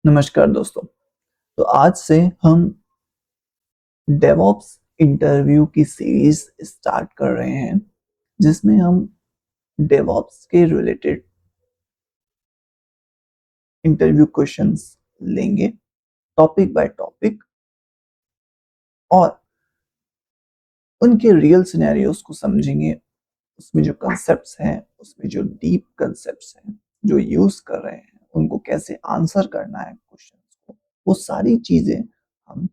नमस्कार दोस्तों। तो आज से हम डेवऑप्स इंटरव्यू की सीरीज स्टार्ट कर रहे हैं जिसमें हम डेवऑप्स के रिलेटेड इंटरव्यू क्वेश्चंस लेंगे टॉपिक बाय टॉपिक और उनके रियल सिनेरियोस को समझेंगे। उसमें जो कॉन्सेप्ट्स हैं, उसमें जो डीप कॉन्सेप्ट्स हैं जो यूज कर रहे हैं, उनको कैसे आंसर करना है क्वेश्चंस को, वो सारी चीजें हम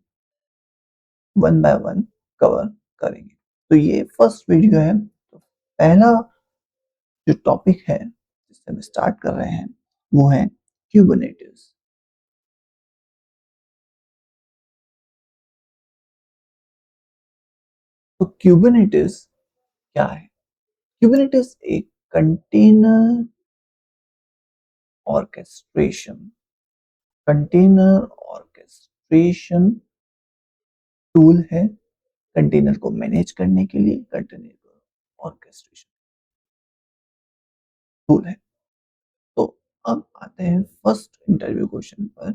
वन बाय वन कवर करेंगे। तो ये फर्स्ट वीडियो है। तो पहला जो टॉपिक है जिससे हम स्टार्ट कर रहे हैं वो है क्यूबरनेटिस। तो क्यूबरनेटिस क्या है? क्यूबरनेटिस एक container orchestration container orchestration tool है। कंटेनर को मैनेज करने के लिए कंटेनर ऑर्केस्ट्रेशन टूल है। तो अब आते हैं फर्स्ट इंटरव्यू क्वेश्चन पर।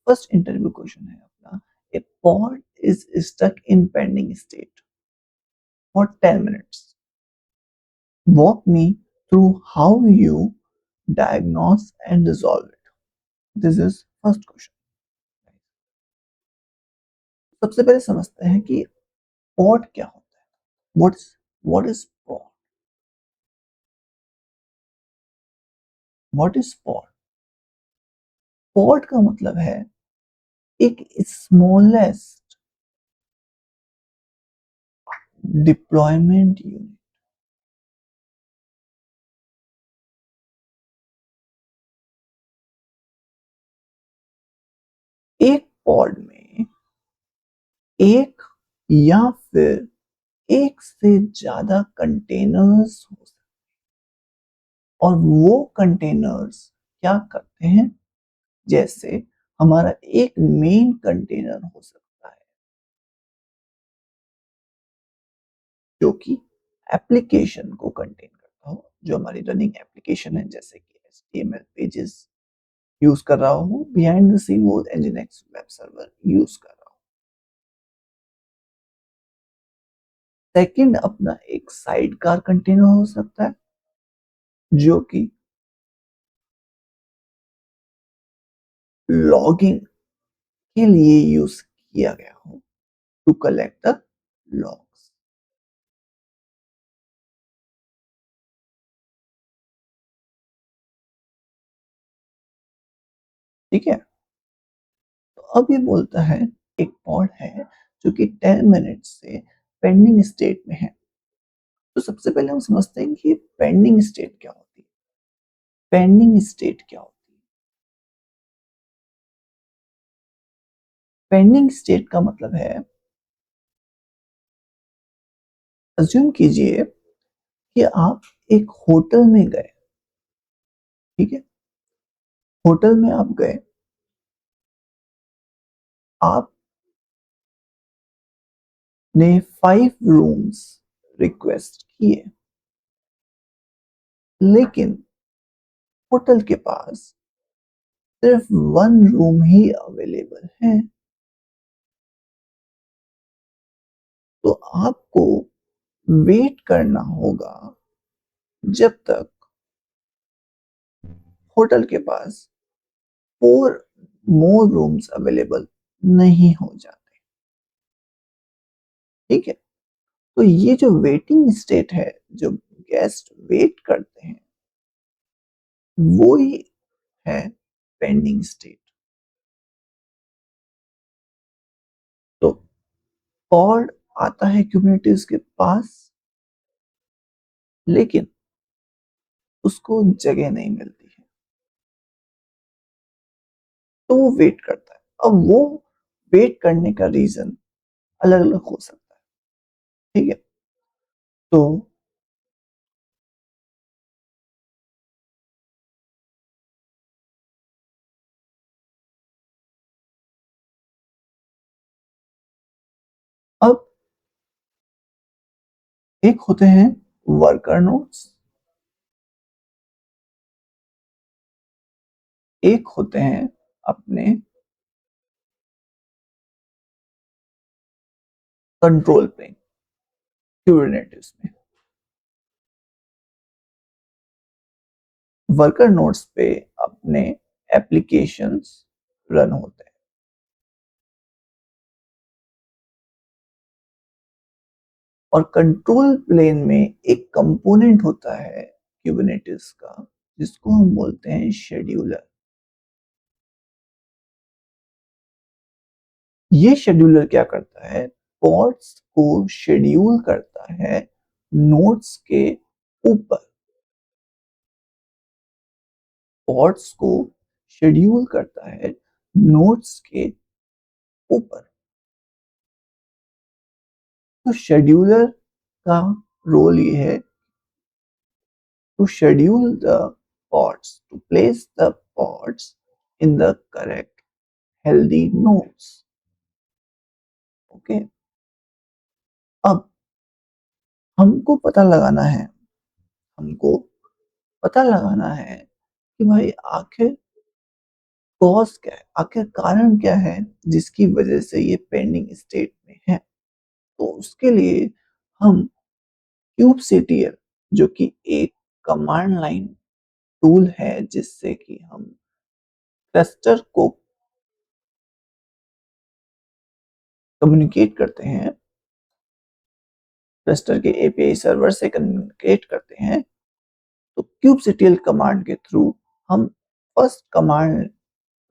फर्स्ट इंटरव्यू क्वेश्चन है अपना, ए pod is stuck in pending state for 10 minutes. Walk me through how you diagnose and resolve it. This is first question. सबसे पहले समझते हैं कि पॉड क्या होता है। What is pod? What is pod? Pod का मतलब है एक स्मॉलेस्ट डिप्लॉयमेंट यूनिट। एक पॉड में एक या फिर एक से ज्यादा कंटेनर्स हो सकते हैं और वो कंटेनर्स क्या करते हैं, जैसे हमारा एक मेन कंटेनर हो सकता है जो कि एप्लीकेशन को कंटेन करता हो, जो हमारी रनिंग एप्लीकेशन है, जैसे कि HTML पेजेस यूज कर रहा हूँ, बिहाइंड द सीन वो Nginx वेब सर्वर यूज कर रहा हूँ। सेकंड अपना एक साइड कार कंटेनर हो सकता है जो कि लॉगिंग के लिए यूज किया गया हो, टू कलेक्ट द लॉग्स। ठीक है। तो अब ये बोलता है एक पॉड है जो कि 10 मिनट से पेंडिंग स्टेट में है। तो सबसे पहले हम समझते हैं कि पेंडिंग स्टेट क्या होती है। पेंडिंग स्टेट क्या होती है? पेंडिंग स्टेट का मतलब है, अज्यूम कीजिए कि आप एक होटल में गए। ठीक है। होटल में आप गए, आपने 5 रूम्स रिक्वेस्ट किए, लेकिन होटल के पास सिर्फ 1 रूम ही अवेलेबल है। तो आपको वेट करना होगा जब तक होटल के पास 4 मोर रूम्स अवेलेबल नहीं हो जाते। ठीक है। तो ये जो वेटिंग स्टेट है, जो गेस्ट वेट करते हैं, वो ही है पेंडिंग स्टेट। तो कॉर्ड आता है कुबरनेटिस के पास, लेकिन उसको जगह नहीं मिलती है, तो वो वेट करता है। अब वो वेट करने का रीजन अलग अलग हो सकता है। ठीक है। तो अब एक होते हैं वर्कर नोट्स, एक होते हैं अपने कंट्रोल प्लेन क्यूबरनेटिस में। वर्कर नोड्स पे अपने एप्लीकेशंस रन होते हैं। और कंट्रोल प्लेन में एक कंपोनेंट होता है क्यूबरनेटिस का जिसको हम बोलते हैं शेड्यूलर। ये शेड्यूलर क्या करता है, पॉड्स को शेड्यूल करता है नोड्स के ऊपर। पॉड्स को शेड्यूल करता है नोड्स के ऊपर। तो शेड्यूलर का रोल ये है to schedule the pods, to place the pods in the correct healthy nodes. Okay. अब हमको पता लगाना है, हमको पता लगाना है कि भाई आखिर कॉज क्या है, आखिर कारण क्या है जिसकी वजह से ये पेंडिंग स्टेट में है। तो उसके लिए हम kubectl जो कि एक कमांड लाइन टूल है जिससे कि हम क्लस्टर को कम्युनिकेट करते हैं, क्लस्टर के एपीआई सर्वर से कम्युनिकेट करते हैं। तो kubectl कमांड के थ्रू हम फर्स्ट कमांड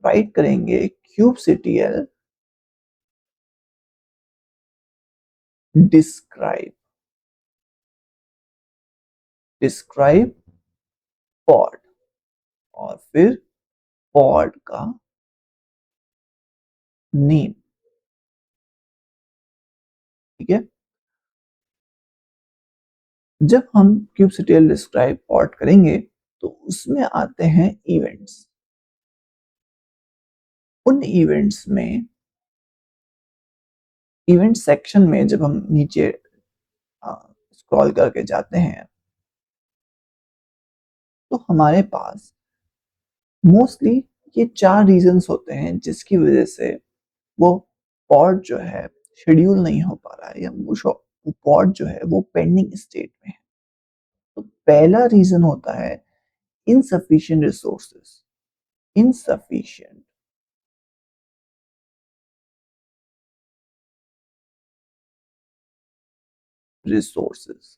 राइट करेंगे kubectl डिस्क्राइब पॉड और फिर पॉड का नेम। ठीक है। जब हम kubectl डिस्क्राइब पॉड करेंगे तो उसमें आते हैं इवेंट्स। उन इवेंट्स में, इवेंट सेक्शन में जब हम नीचे स्क्रॉल करके जाते हैं तो हमारे पास मोस्टली ये 4 रीजंस होते हैं जिसकी वजह से वो पॉड जो है शेड्यूल नहीं हो पा रहा है या वो पॉड जो है वो पेंडिंग स्टेट में है। तो पहला रीजन होता है insufficient resources. Insufficient resources.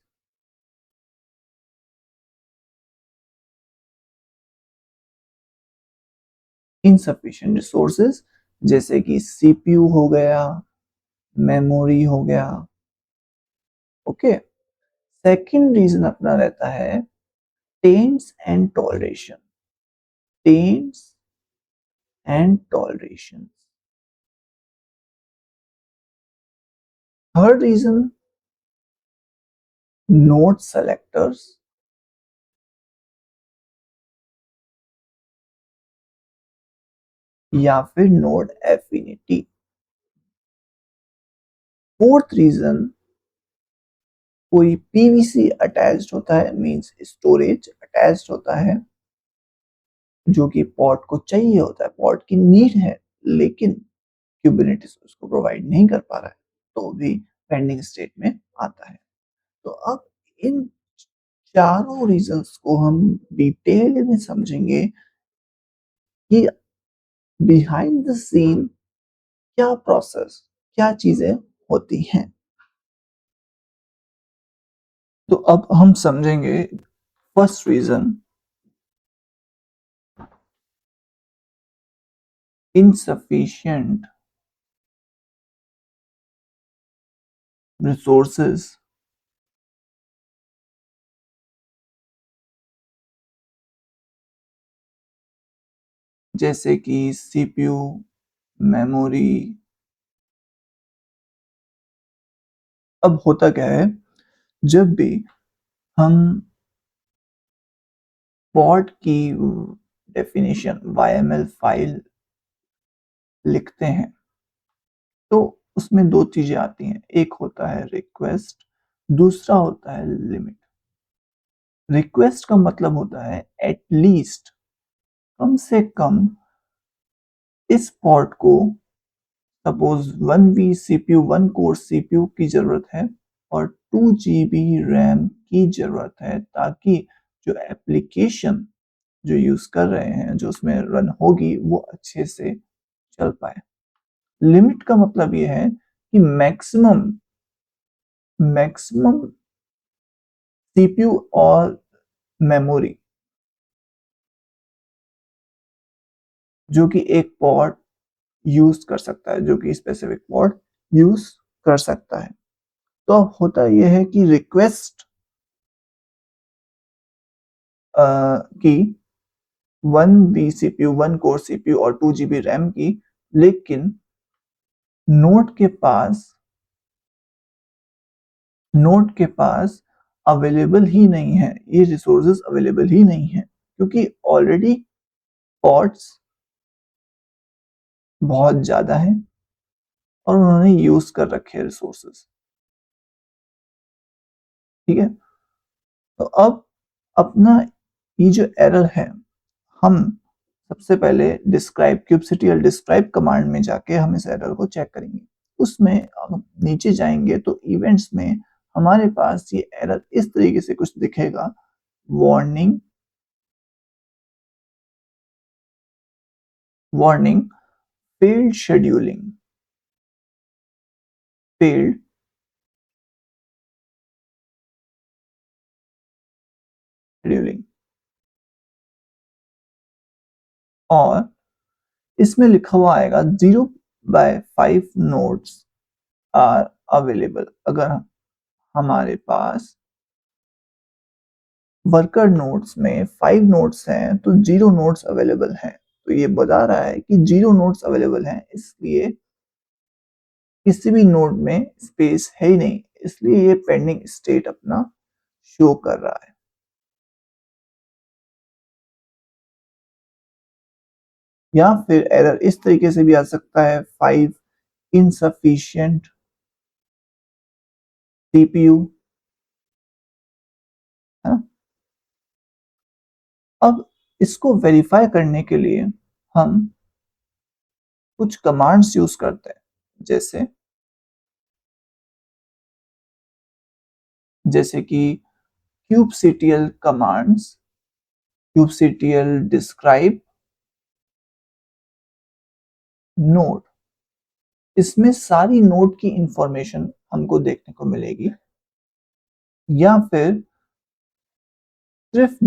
Insufficient resources जैसे कि सीपीयू हो गया, मेमोरी हो गया। ओके। सेकंड रीजन अपना रहता है taints and toleration. Taints and toleration. Third reason node selectors. या फिर नोड एफिनिटी। फोर्थ रीजन कोई पीवीसी अटैच्ड होता है, मींस स्टोरेज अटैच्ड होता है जो कि पॉड को चाहिए होता है, पॉड की नीड है, लेकिन क्यूबरनेटिस उसको प्रोवाइड नहीं कर पा रहा है तो भी पेंडिंग स्टेट में आता है। तो अब इन चारों रीजंस को हम डिटेल में समझेंगे कि बिहाइंड द सीन क्या प्रोसेस, क्या चीजें होती हैं। तो अब हम समझेंगे फर्स्ट रीजन insufficient resources जैसे कि सीपीयू, मेमोरी। अब होता क्या है, जब भी हम पॉड की डेफिनेशन YML फाइल लिखते हैं तो उसमें दो चीजें आती हैं, एक होता है रिक्वेस्ट, दूसरा होता है लिमिट। रिक्वेस्ट का मतलब होता है एटलीस्ट, कम से कम इस पॉड को सपोज 1 सीपीयू 1 कोर सीपीयू की जरूरत है और 2 GB रैम की जरूरत है, ताकि जो एप्लीकेशन जो यूज कर रहे हैं, जो उसमें रन होगी, वो अच्छे से चल पाए। लिमिट का मतलब ये है कि मैक्सिमम मैक्सिमम सीपीयू और मेमोरी जो कि एक पॉड यूज कर सकता है, जो कि स्पेसिफिक पॉड यूज कर सकता है। तो अब होता यह है कि रिक्वेस्ट की 1 सीपीयू 1 कोर सीपीयू और 2 GB रैम की, लेकिन नोड के पास अवेलेबल ही नहीं है, ये रिसोर्सेज अवेलेबल ही नहीं है, क्योंकि ऑलरेडी पॉड्स बहुत ज्यादा हैं और उन्होंने यूज कर रखे हैं रिसोर्सेज। ठीक है, तो अब अपना ये जो एरर है, हम सबसे पहले डिस्क्राइब kubectl डिस्क्राइब कमांड में जाके हम इस एरर को चेक करेंगे। उसमें हम नीचे जाएंगे तो इवेंट्स में हमारे पास ये एरर इस तरीके से कुछ दिखेगा, वार्निंग फेल्ड शेड्यूलिंग और इसमें लिखा हुआ आएगा 0/5 नोड्स आर अवेलेबल। अगर हमारे पास वर्कर नोड्स में 5 नोड्स हैं तो 0 नोड्स अवेलेबल हैं। तो ये बता रहा है कि 0 नोड्स अवेलेबल हैं, इसलिए किसी भी नोड में स्पेस है ही नहीं, इसलिए ये पेंडिंग स्टेट अपना शो कर रहा है। या फिर एरर इस तरीके से भी आ सकता है, 5 insufficient CPU, है ना। अब इसको वेरीफाई करने के लिए हम कुछ कमांड्स यूज करते हैं, जैसे कि kubectl commands, kubectl describe node. इसमें सारी नोड की इंफॉर्मेशन हमको देखने को मिलेगी। या फिर सिर्फ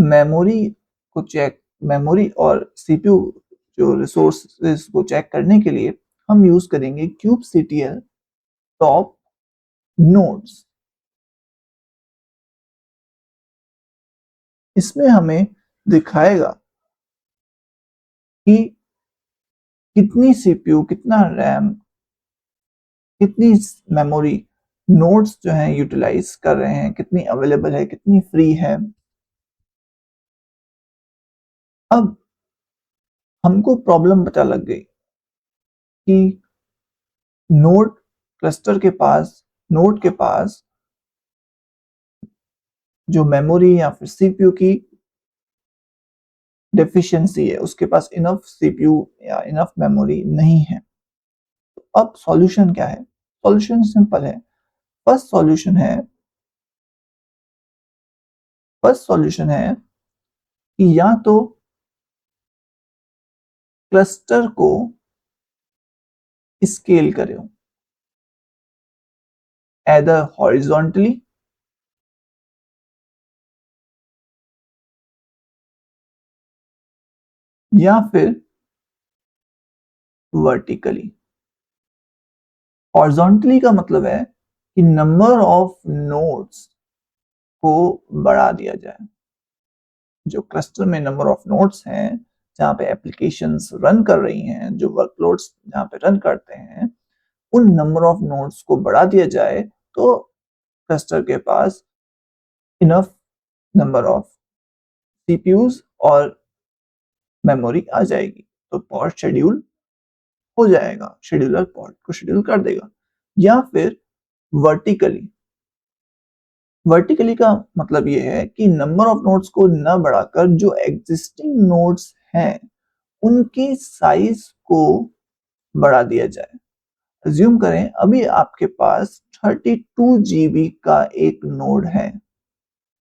मेमोरी और सीपीयू जो रिसोर्सेज को चेक करने के लिए हम यूज करेंगे kubectl टॉप नोड्स। इसमें हमें दिखाएगा कि कितनी सीपीयू, कितना रैम, कितनी मेमोरी नोड्स जो हैं यूटिलाइज कर रहे हैं, कितनी अवेलेबल है, कितनी फ्री है। अब हमको प्रॉब्लम पता लग गई कि नोड क्लस्टर के पास नोड के पास जो मेमोरी या फिर सीपीयू की डेफिशिएंसी है, उसके पास इनफ सीपीयू या इनफ मेमोरी नहीं है। तो अब सॉल्यूशन क्या है? सॉल्यूशन सिंपल है। फर्स्ट सॉल्यूशन है फर्स्ट सॉल्यूशन है कि या तो क्लस्टर को स्केल करें, either horizontally या फिर वर्टिकली। हॉरिजॉन्टली का मतलब है कि नंबर ऑफ नोड्स को बढ़ा दिया जाए। जो क्लस्टर में नंबर ऑफ नोड्स हैं, जहां पे एप्लीकेशंस रन कर रही हैं, जो वर्कलोड्स जहां पे रन करते हैं, उन नंबर ऑफ नोड्स को बढ़ा दिया जाए तो क्लस्टर के पास इनफ नंबर ऑफ सीपीयूज और मेमोरी आ जाएगी, तो पॉड शेड्यूल हो जाएगा, शेड्यूलर पॉड को शेड्यूल कर देगा। या फिर वर्टिकली वर्टिकली का मतलब ये है कि नंबर ऑफ नोड्स को न बढ़ाकर जो एग्जिस्टिंग नोड्स हैं उनकी साइज को बढ़ा दिया जाए। अज्यूम करें अभी आपके पास 32 जीबी का एक नोड है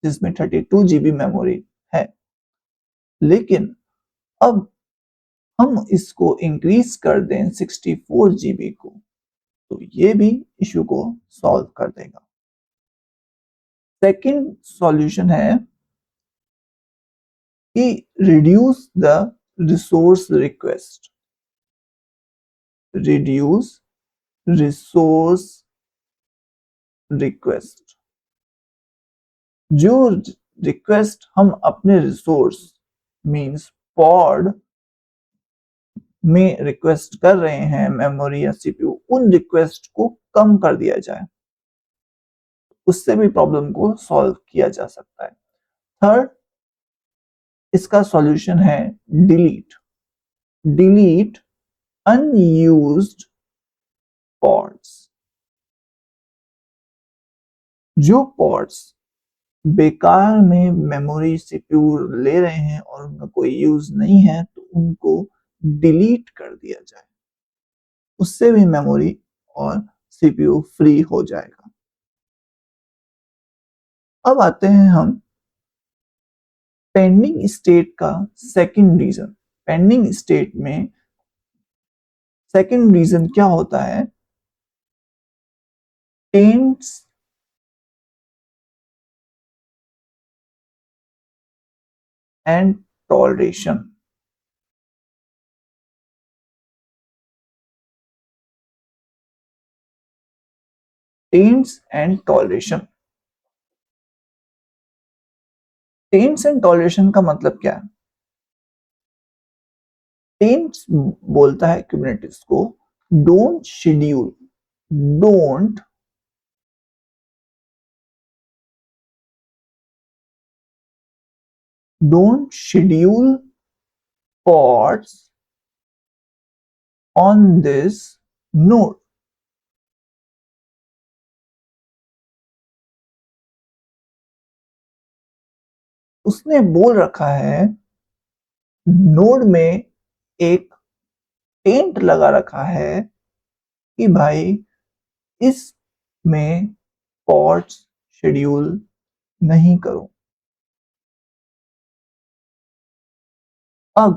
जिसमें 32 जीबी मेमोरी है, लेकिन अब हम इसको इंक्रीज कर दें 64 जीबी को, तो ये भी इशू को सॉल्व कर देगा। सेकंड सॉल्यूशन है कि reduce the resource request. Reduce resource request, जो रिक्वेस्ट हम अपने रिसोर्स मींस पॉड में रिक्वेस्ट कर रहे हैं, मेमोरी या सीपीयू, उन रिक्वेस्ट को कम कर दिया जाए, उससे भी प्रॉब्लम को सॉल्व किया जा सकता है। थर्ड, इसका सॉल्यूशन है डिलीट। Delete unused pods. जो पॉड्स बेकार में मेमोरी सीपीयू ले रहे हैं और उनका कोई यूज नहीं है, तो उनको डिलीट कर दिया जाए, उससे भी मेमोरी और सीपीयू फ्री हो जाएगा। अब आते हैं हम पेंडिंग स्टेट का सेकंड रीजन। पेंडिंग स्टेट में सेकंड रीजन क्या होता है? Tents and toleration. Tents and toleration. Tents and toleration का मतलब क्या है? टेंट्स बोलता है कुबरनेटिस को, don't schedule, don't don't schedule pods on this node। उसने बोल रखा है, नोड में एक टेंट लगा रखा है कि भाई इसमें पॉड्स शेड्यूल नहीं करो। अब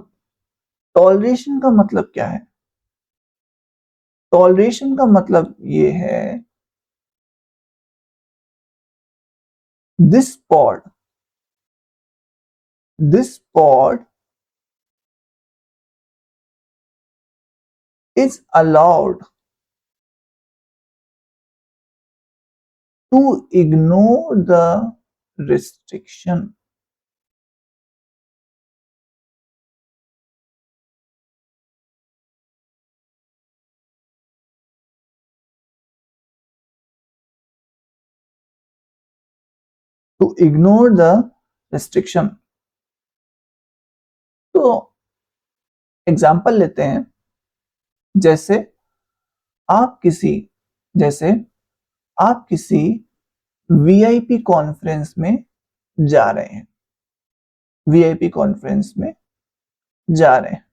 टॉलरेशन का मतलब क्या है? टॉलरेशन का मतलब ये है, this pod is allowed to ignore the restriction। to ignore the restriction। तो एग्जाम्पल लेते हैं, जैसे आप किसी जैसे आप किसी वीआईपी कॉन्फ्रेंस में जा रहे हैं। वीआईपी कॉन्फ्रेंस में जा रहे हैं,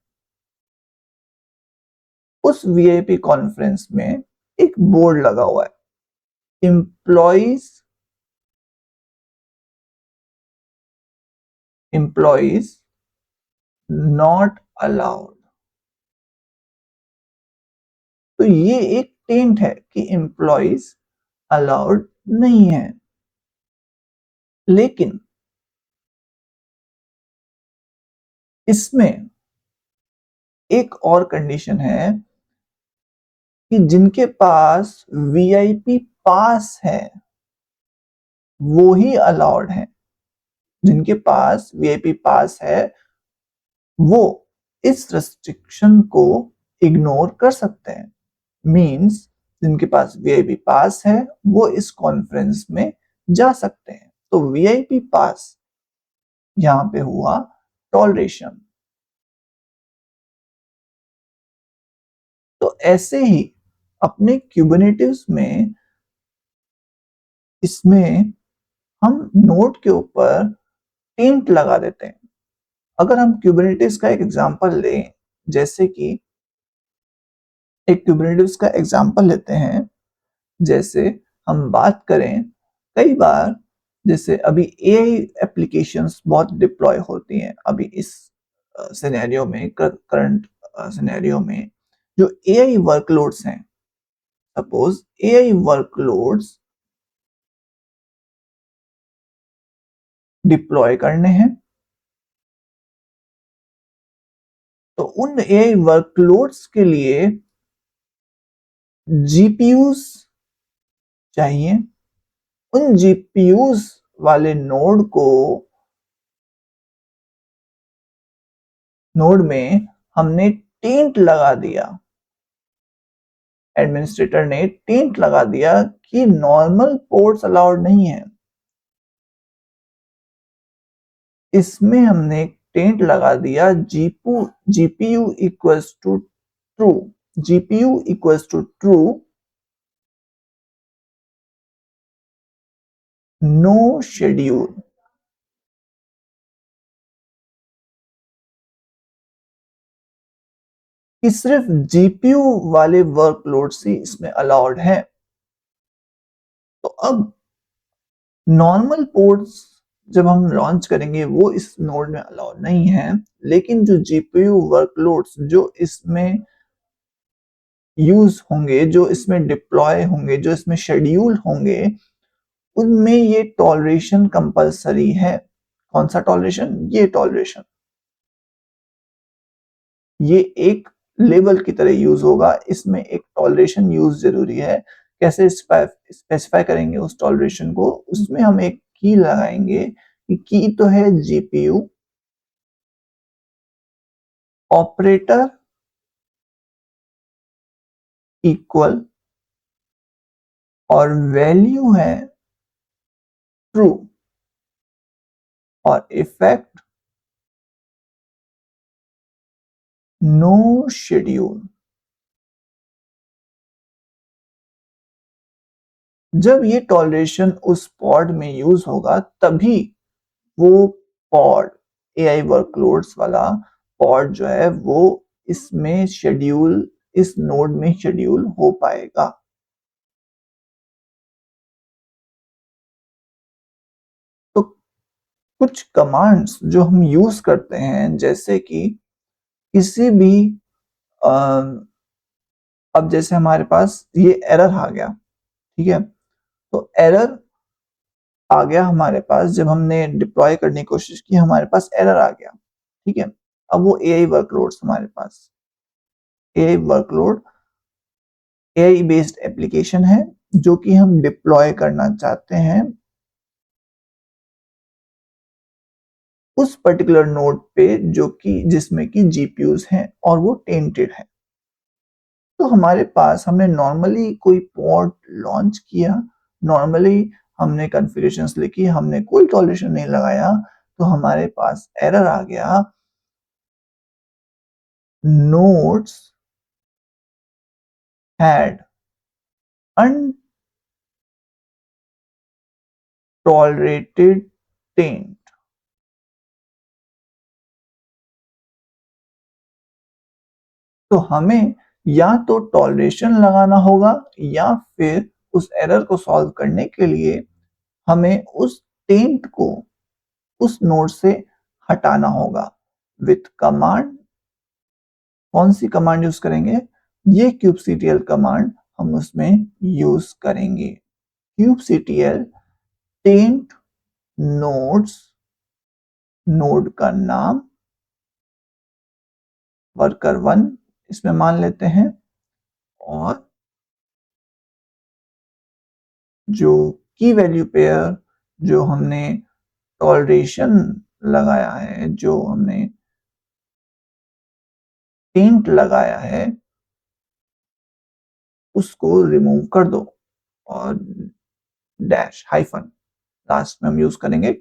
उस वीआईपी कॉन्फ्रेंस में एक बोर्ड लगा हुआ है, एम्प्लॉइज नॉट अलाउड। तो ये एक टेंट है कि एम्प्लॉइज अलाउड नहीं है, लेकिन इसमें एक और कंडीशन है कि जिनके पास वीआईपी पास है वो ही अलाउड है। जिनके पास वीआईपी पास है वो इस रेस्ट्रिक्शन को इग्नोर कर सकते हैं। मींस जिनके पास वीआईपी पास है वो इस कॉन्फ्रेंस में जा सकते हैं। तो वीआईपी पास यहां पे हुआ टॉलरेशन। तो ऐसे ही अपने क्यूबरनेटिव्स में इसमें हम नोड के ऊपर टेंट लगा देते हैं। अगर हम क्यूबरनेटिस का एक एग्जांपल लें, जैसे कि एक क्यूबरनेटिस का एग्जांपल लेते हैं, जैसे हम बात करें, कई बार जैसे अभी एआई एप्लीकेशंस बहुत डिप्लॉय होती हैं अभी इस सिनेरियो में, करंट सिनेरियो में जो एआई वर्कलोड्स हैं, सपोज एआई वर्कलोड्स डिप्लॉय करने हैं, तो उन एआई वर्कलोड्स के लिए जीपीयूज चाहिए। उन जीपीयूज वाले नोड में हमने टेंट लगा दिया, एडमिनिस्ट्रेटर ने टेंट लगा दिया कि नॉर्मल पोर्ट्स अलाउड नहीं है। इसमें हमने टेंट लगा दिया GPU equals to true, GPU equals to true, no schedule. कि सिर्फ जीपीयू वाले वर्कलोड्स ही इसमें अलाउड है। तो अब नॉर्मल पोर्ट्स जब हम लॉन्च करेंगे वो इस नोड में अलाउड नहीं है, लेकिन जो जीपीयू वर्कलोड्स जो इसमें यूज होंगे, जो इसमें डिप्लॉय होंगे, जो इसमें शेड्यूल होंगे, उनमें ये टॉलरेशन कंपलसरी है। कौन सा टॉलरेशन? ये टॉलरेशन, ये एक लेवल की तरह यूज होगा, इसमें एक टॉलरेशन यूज जरूरी है। कैसे स्पेसिफाई करेंगे उस टॉलरेशन को? उसमें हम एक की लगाएंगे कि की तो है जीपीयू ऑपरेटर इक्वल और वैल्यू है ट्रू और इफेक्ट नो शेड्यूल। जब ये टॉलरेशन उस पॉड में यूज होगा तभी वो पॉड, एआई वर्कलोड्स वाला पॉड जो है वो इसमें शेड्यूल, इस नोड में शेड्यूल हो पाएगा। तो कुछ कमांड्स जो हम यूज करते हैं, जैसे कि किसी भी अब जैसे हमारे पास ये एरर आ गया, ठीक है, तो एरर आ गया हमारे पास, जब हमने डिप्लॉय करने की कोशिश की हमारे पास एरर आ गया, ठीक है। अब वो एआई वर्कलोड्स हमारे पास, AI workload AI based application है जो कि हम डिप्लॉय करना चाहते हैं उस पर्टिकुलर नोड पे जो कि जिसमें कि जीपीयूज हैं और वो टेंटेड है। तो हमारे पास, हमने नॉर्मली कोई पॉड लॉन्च किया, नॉर्मली हमने कॉन्फ़िगरेशंस लिखी, हमने कोई टॉलरेशन नहीं लगाया, तो हमारे पास एरर आ गया, nodes had untolerated taint। तो हमें या तो टॉलरेशन लगाना होगा या फिर उस एरर को सॉल्व करने के लिए हमें उस टेंट को उस नोड से हटाना होगा। विथ कमांड, कौन सी कमांड यूज करेंगे? ये kubectl कमांड हम उसमें यूज करेंगे। kubectl टेंट नोड्स, नोड का नाम वर्कर1 इसमें मान लेते हैं, और जो की वैल्यू पेयर जो हमने टॉलरेशन लगाया है, जो हमने टेंट लगाया है, उसको रिमूव कर दो, और डैश हाइफन लास्ट में हम यूज करेंगे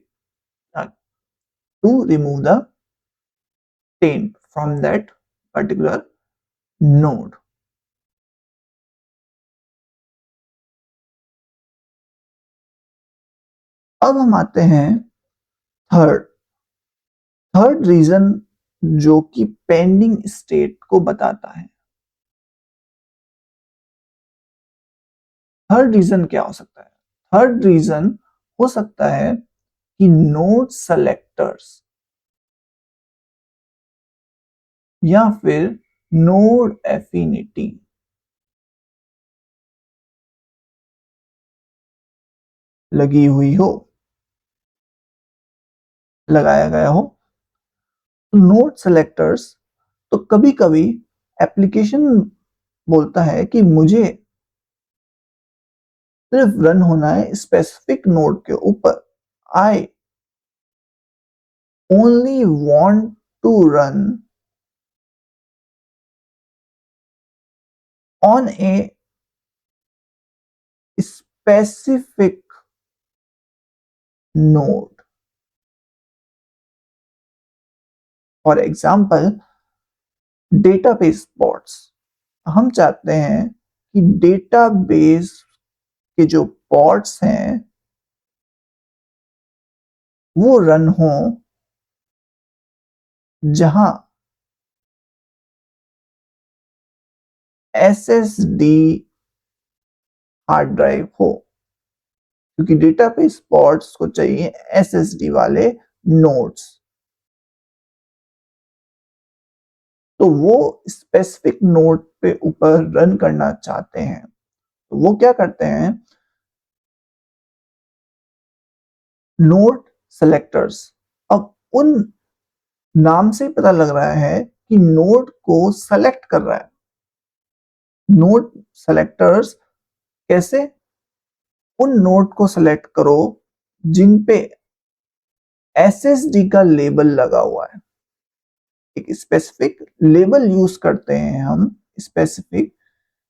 to remove the taint from that particular node. अब हम आते हैं थर्ड, थर्ड रीजन जो कि पेंडिंग स्टेट को बताता है, थर्ड रीजन क्या हो सकता है? थर्ड रीजन हो सकता है कि नोड सेलेक्टर्स या फिर नोड एफिनिटी लगी हुई हो, लगाया गया हो। तो नोड सेलेक्टर्स, तो कभी कभी एप्लीकेशन बोलता है कि मुझे सिर्फ रन होना है स्पेसिफिक नोड के ऊपर, I only want to run on a specific node. For example database pods, हम चाहते हैं कि डेटाबेस के जो पॉड्स हैं वो रन हो जहां एसएसडी हार्ड ड्राइव हो, क्योंकि डेटाबेस पॉड्स को चाहिए एसएसडी वाले नोड्स। तो वो स्पेसिफिक नोड पे ऊपर रन करना चाहते हैं, तो वो क्या करते हैं, नोड सेलेक्टर्स। अब उन नाम से पता लग रहा है कि नोड को सेलेक्ट कर रहा है। नोड सेलेक्टर्स कैसे? उन नोड को सेलेक्ट करो जिन पे एसएसडी का लेबल लगा हुआ है। एक स्पेसिफिक लेबल यूज करते हैं हम, स्पेसिफिक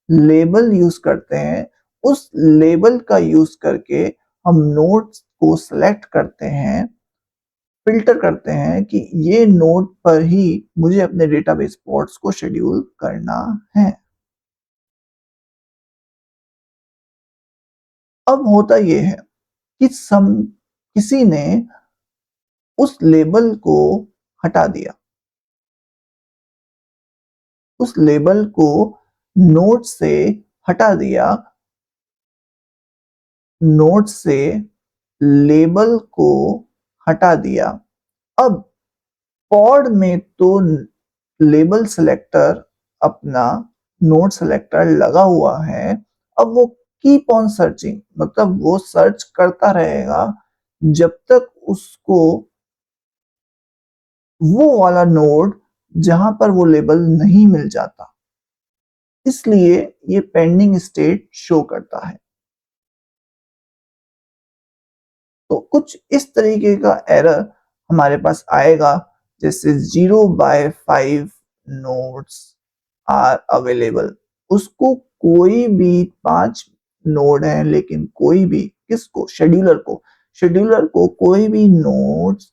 लेबल यूज करते हैं। उस लेबल का यूज करके हम नोड्स को सेलेक्ट करते हैं, फिल्टर करते हैं कि ये नोड पर ही मुझे अपने डेटाबेस पॉड्स को शेड्यूल करना है। अब होता यह है कि किसी ने उस लेबल को हटा दिया, उस लेबल को नोड से हटा दिया, नोड से लेबल को हटा दिया। अब पॉड में तो लेबल सेलेक्टर अपना नोड सेलेक्टर लगा हुआ है। अब वो कीप ऑन सर्चिंग, मतलब वो सर्च करता रहेगा जब तक उसको वो वाला नोड जहां पर वो लेबल नहीं मिल जाता। इसलिए ये पेंडिंग स्टेट शो करता है। तो कुछ इस तरीके का एरर हमारे पास आएगा, जैसे 0/5 नोड्स आर अवेलेबल। उसको कोई भी 5 नोड है, लेकिन कोई भी, किसको? शेड्यूलर को कोई भी नोड्स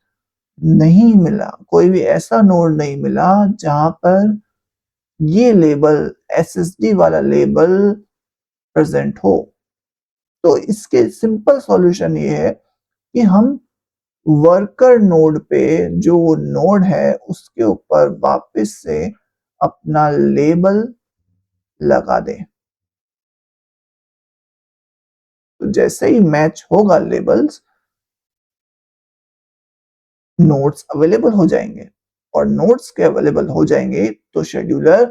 नहीं मिला, कोई भी ऐसा नोड नहीं मिला जहां पर ये लेबल, एसएसडी वाला लेबल प्रेजेंट हो। तो इसके सिंपल सॉल्यूशन ये है कि हम वर्कर नोड पे, जो नोड है उसके ऊपर वापस से अपना लेबल लगा दें। तो जैसे ही मैच होगा लेबल्स, नोड्स अवेलेबल हो जाएंगे, और नोड्स के अवेलेबल हो जाएंगे तो शेड्यूलर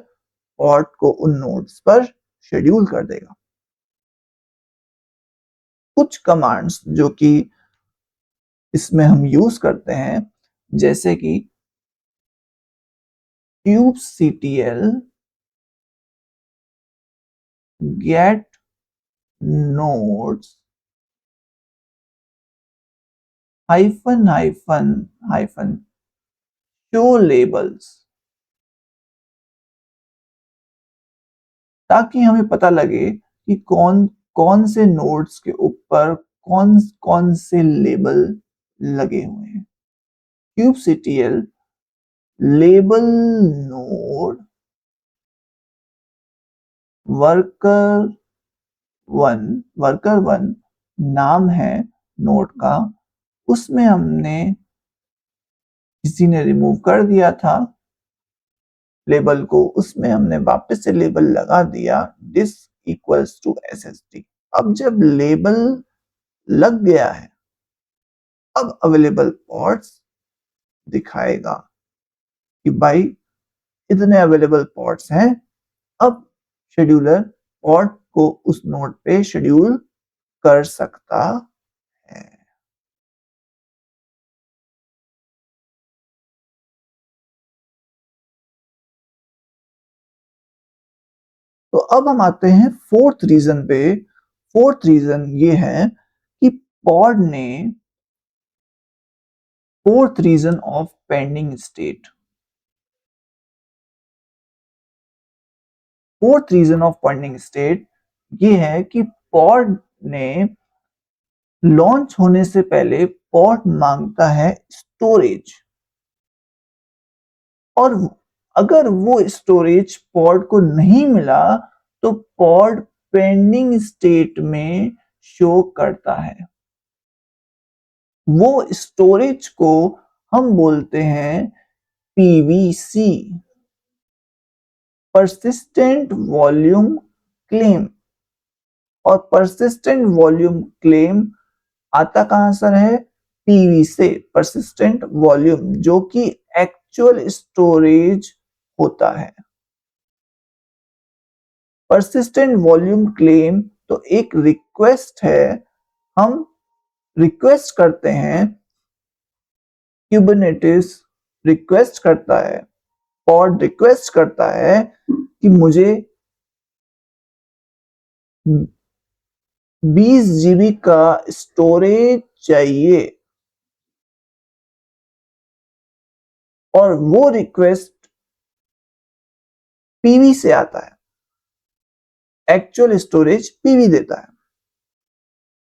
पॉट को उन नोड्स पर शेड्यूल कर देगा। कुछ कमांड्स जो कि इसमें हम यूज करते हैं, जैसे कि kubectl get nodes --- show labels, ताकि हमें पता लगे कि कौन कौन से नोड्स के ऊपर कौन कौन से लेबल लगे हुए हैं। kubectl label node worker worker one नाम है नोड का, उसमें हमने किसी ने रिमूव कर दिया था लेबल को, उसमें हमने वापस से लेबल लगा दिया डिस्क इक्वल्स टू एसएसडी। अब जब लेबल लग गया है, अब अवेलेबल पोर्ट्स दिखाएगा कि भाई इतने अवेलेबल पोर्ट्स हैं। अब शेड्यूलर पोर्ट को उस नोड पे शेड्यूल कर सकता है। तो अब हम आते हैं फोर्थ रीजन पे। फोर्थ रीजन ये है कि पॉड ने fourth reason of pending state. Fourth reason of pending state ये है कि पॉड ने लॉन्च होने से पहले पॉड मांगता है स्टोरेज, और अगर वो स्टोरेज पॉड को नहीं मिला तो पॉड पेंडिंग स्टेट में शो करता है। वो स्टोरेज को हम बोलते हैं पीवीसी, परसिस्टेंट वॉल्यूम क्लेम। और परसिस्टेंट वॉल्यूम क्लेम आता कहां से है? पीवी से, परसिस्टेंट वॉल्यूम, जो कि एक्चुअल स्टोरेज होता है। परसिस्टेंट वॉल्यूम क्लेम तो एक रिक्वेस्ट है। हम रिक्वेस्ट करते हैं, क्यूबरनेटिस रिक्वेस्ट करता है, पॉड रिक्वेस्ट करता है कि मुझे 20 जीबी का स्टोरेज चाहिए, और वो रिक्वेस्ट पीवी से आता है। एक्चुअल स्टोरेज पीवी देता है।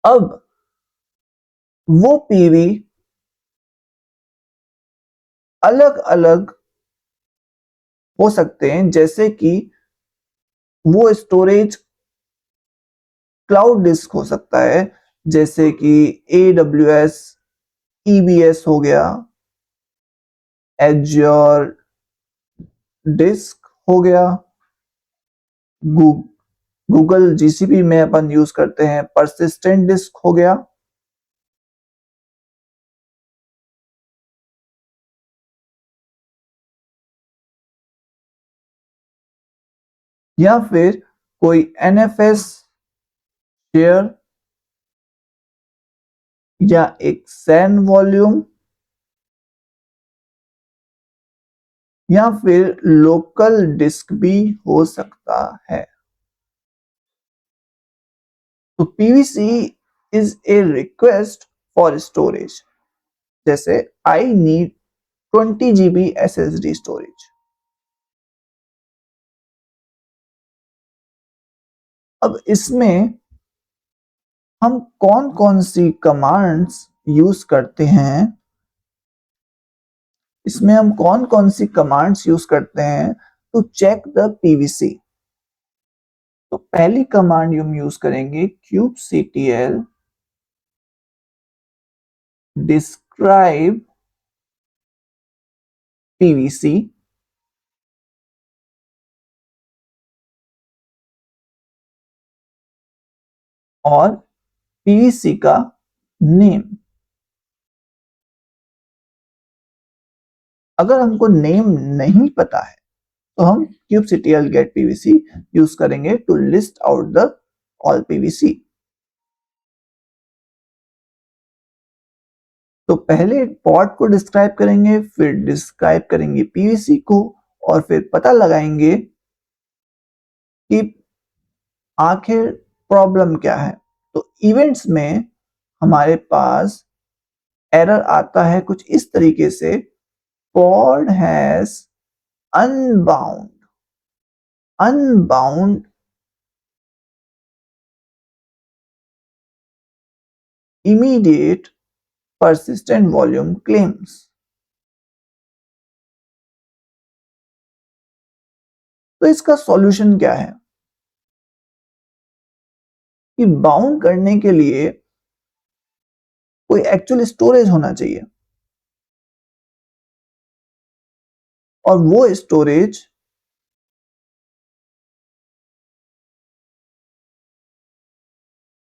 अब वो पीवी अलग अलग हो सकते हैं, जैसे कि वो स्टोरेज क्लाउड डिस्क हो सकता है, जैसे कि AWS EBS हो गया, एज्योर डिस्क हो गया, गूगल GCP में अपन यूज करते हैं परसिस्टेंट डिस्क हो गया। या फिर कोई NFS शेयर, या एक सैन वॉल्यूम, या फिर लोकल डिस्क भी हो सकता है। तो PVC is a request for storage, जैसे I need 20 GB SSD storage. अब इसमें हम कौन कौन सी कमांड्स यूज करते हैं? इसमें हम कौन कौन सी कमांड्स यूज करते हैं टू चेक द पीवीसी? तो पहली कमांड हम यूज करेंगे kubectl डिस्क्राइब पीवीसी, और पीवीसी का नेम। अगर हमको नेम नहीं पता है तो हम kubectl get pvc यूज करेंगे to list out the all PVC. तो पहले पॉड को डिस्क्राइब करेंगे, फिर डिस्क्राइब करेंगे पीवीसी को, और फिर पता लगाएंगे कि आखिर प्रॉब्लम क्या है। तो इवेंट्स में हमारे पास एरर आता है कुछ इस तरीके से, pod has unbound unbound immediate persistent volume claims। तो इसका सॉल्यूशन क्या है? कि बाउंड करने के लिए कोई एक्चुअल स्टोरेज होना चाहिए। और वो स्टोरेज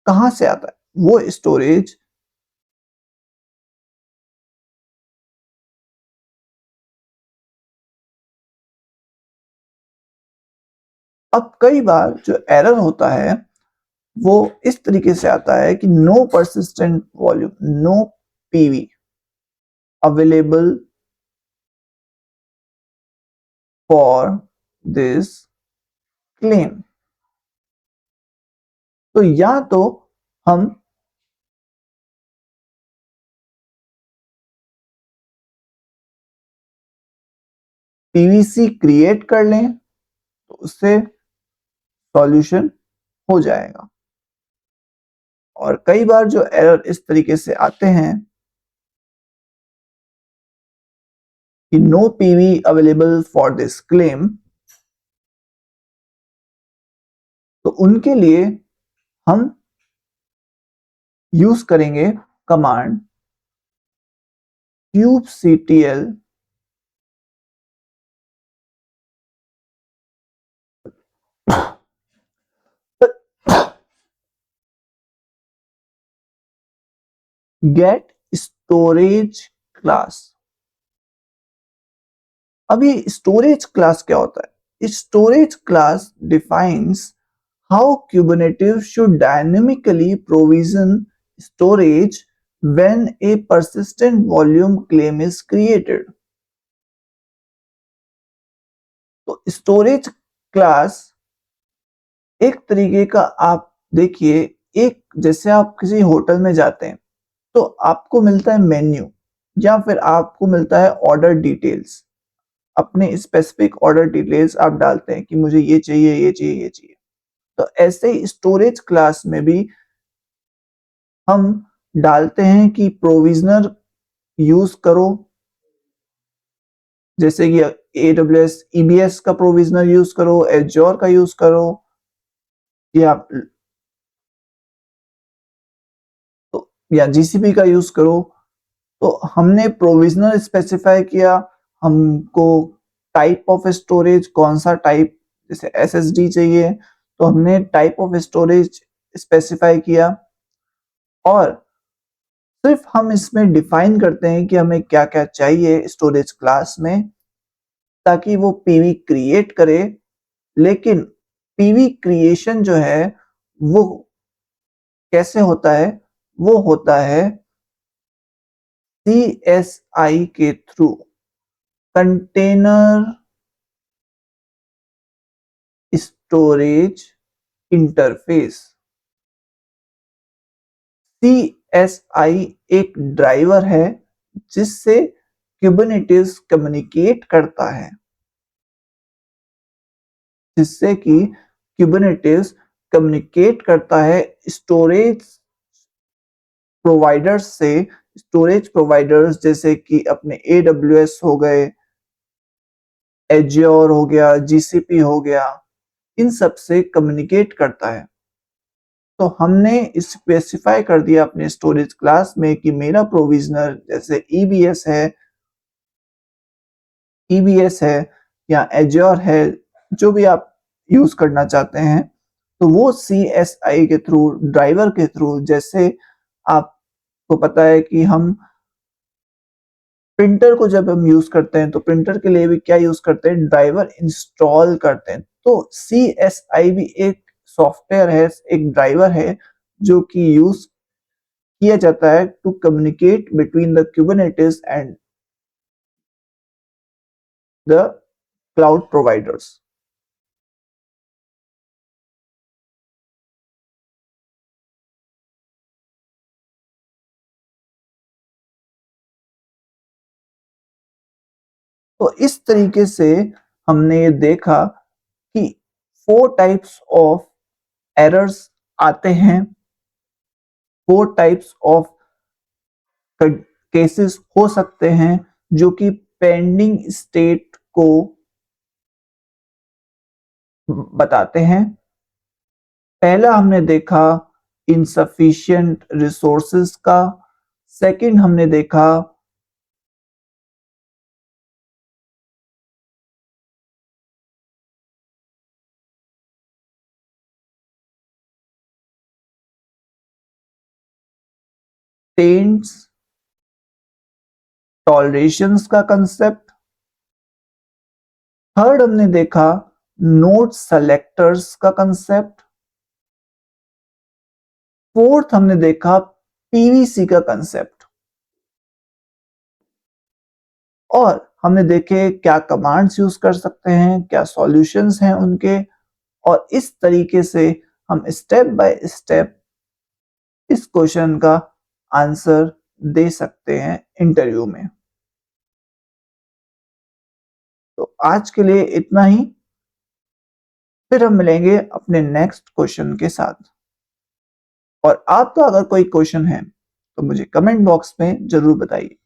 कहां से आता है? वो स्टोरेज अब कई बार जो एरर होता है वो इस तरीके से आता है कि no persistent volume, no PV available for this claim. तो या तो हम पीवीसी क्रिएट कर लें तो उससे सॉल्यूशन हो जाएगा। और कई बार जो एरर इस तरीके से आते हैं कि no PV available for this claim, तो उनके लिए हम यूज करेंगे command kubectl get storage class. अब ये स्टोरेज क्लास क्या होता है? Storage class defines how Kubernetes should dynamically provision storage when a persistent volume claim is created। तो स्टोरेज क्लास एक तरीके का, आप देखिए, एक जैसे आप किसी होटल में जाते हैं तो आपको मिलता है मेन्यू या फिर आपको मिलता है ऑर्डर डिटेल्स। अपने स्पेसिफिक ऑर्डर डिटेल्स आप डालते हैं कि मुझे ये चाहिए, ये चाहिए, ये चाहिए। तो ऐसे ही स्टोरेज क्लास में भी हम डालते हैं कि प्रोविजनर यूज करो, जैसे कि AWS EBS का प्रोविजनर यूज करो, एज्योर का यूज करो, या तो या GCP का यूज करो। तो हमने प्रोविजनर स्पेसिफाई किया, हमको टाइप ऑफ स्टोरेज कौन सा टाइप, जैसे SSD चाहिए तो हमने टाइप ऑफ स्टोरेज स्पेसिफाई किया, और सिर्फ हम इसमें डिफाइन करते हैं कि हमें क्या क्या चाहिए स्टोरेज क्लास में ताकि वो पीवी क्रिएट करे। लेकिन पीवी क्रिएशन जो है वो कैसे होता है? वो होता है CSI के through, container storage interface. CSI एक ड्राइवर है जिससे Kubernetes कम्युनिकेट करता है, जिससे कि Kubernetes कम्युनिकेट करता है स्टोरेज प्रोवाइडर्स से। स्टोरेज प्रोवाइडर्स जैसे कि अपने AWS हो गए, एज्योर हो गया, GCP हो गया, इन सब से कम्युनिकेट करता है। तो हमने स्पेसिफाई कर दिया अपने स्टोरेज क्लास में कि मेरा प्रोविजनर जैसे EBS है या एज्योर है, जो भी आप यूज करना चाहते हैं, तो वो CSI के थ्रू, ड्राइवर के थ्रू, जैसे आपको पता है कि हम प्रिंटर को जब हम यूज करते हैं तो प्रिंटर के लिए भी क्या यूज करते हैं? ड्राइवर इंस्टॉल करते हैं। तो CSI भी एक सॉफ्टवेयर है, एक ड्राइवर है जो कि यूज किया जाता है to communicate between the Kubernetes and the cloud providers. तो इस तरीके से हमने ये देखा कि 4 टाइप्स ऑफ एरर्स आते हैं, 4 टाइप्स ऑफ केसेस हो सकते हैं जो कि पेंडिंग स्टेट को बताते हैं। पहला हमने देखा इनसफिशिएंट रिसोर्सेज का, सेकंड हमने देखा टेंट्स, टॉलरेशंस का कंसेप्ट। थर्ड हमने देखा नोट सेलेक्टर्स का कंसेप्ट। फोर्थ हमने देखा पीवीसी का कंसेप्ट। और हमने देखे क्या कमांड्स यूज कर सकते हैं, क्या सॉल्यूशंस हैं उनके, और इस तरीके से हम स्टेप बाय स्टेप इस क्वेश्चन का आंसर दे सकते हैं इंटरव्यू में। तो आज के लिए इतना ही, फिर हम मिलेंगे अपने नेक्स्ट क्वेश्चन के साथ। और आपका अगर कोई क्वेश्चन है तो मुझे कमेंट बॉक्स में जरूर बताइए।